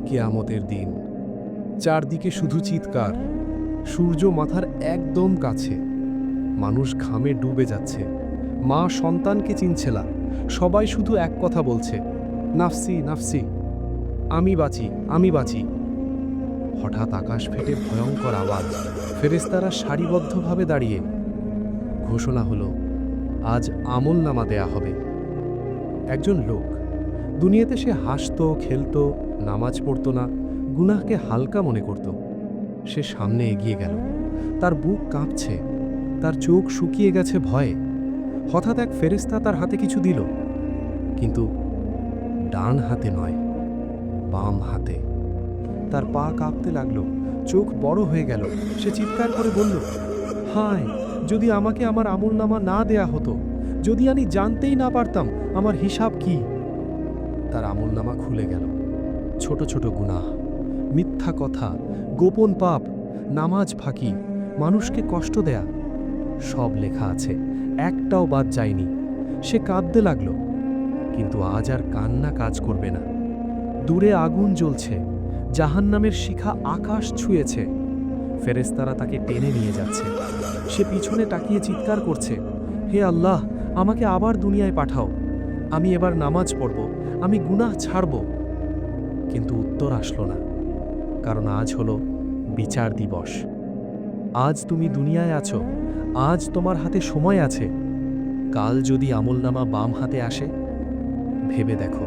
কিয়ামতের দিন, চারদিকে শুধু চিৎকার। সূর্য মাথার একদম কাছে, মানুষ ঘামে ডুবে যাচ্ছে। মা সন্তানকে চিনছে না, সবাই শুধু এক কথা বলছে, নাফসি নাফসি, আমি বাঁচি আমি বাঁচি। হঠাৎ আকাশ ফেটে ভয়ঙ্কর আওয়াজ, ফেরেশতারা সারিবদ্ধভাবে দাঁড়িয়ে। ঘোষণা হলো, আজ আমলনামা দেয়া হবে। একজন লোক, দুনিয়াতে সে হাসতো, খেলতো, নামাজ পড়তো না, গুনাহকে হালকা মনে করত। সে সামনে এগিয়ে গেল, তার বুক কাঁপছে, তার চোখ শুকিয়ে গেছে ভয়ে। হঠাৎ এক ফেরেশতা তার হাতে কিছু দিল, কিন্তু ডান হাতে নয়, বাম হাতে। তার পা কাঁপতে লাগলো, চোখ বড় হয়ে গেল। সে চিৎকার করে বলল, হায়, যদি আমাকে আমার আমলনামা না দেয়া হতো, যদি আমি জানতেই না পারতাম আমার হিসাব কি। তার আমলনামা খুলে গেল। ছোট ছোট গুনাহ, মিথ্যা কথা, গোপন পাপ, নামাজ ফাঁকি, মানুষকে কষ্ট দেয়া, সব লেখা আছে, একটাও বাদ যায়নি। সে কাঁদতে লাগল, কিন্তু আজ আর কান্না কাজ করবে না। দূরে আগুন জ্বলছে, জাহান্নামের শিখা আকাশ ছুঁয়েছে। ফেরেশতারা তাকে টেনে নিয়ে যাচ্ছে। সে পিছনে তাকিয়ে চিৎকার করছে, হে আল্লাহ, আমাকে আবার দুনিয়ায় পাঠাও। আমি এবার নামাজ পড়ব, আমি গুনাহ ছাড়ব। কিন্তু উত্তর আসলো না, কারণ আজ হলো বিচার দিবস। আজ তুমি দুনিয়ায় আছো, আজ তোমার হাতে সময় আছে। কাল যদি আমলনামা বাম হাতে আসে, ভেবে দেখো।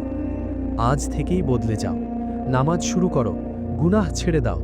আজ থেকেই বদলে যাও, নামাজ শুরু করো, গুনাহ ছেড়ে দাও।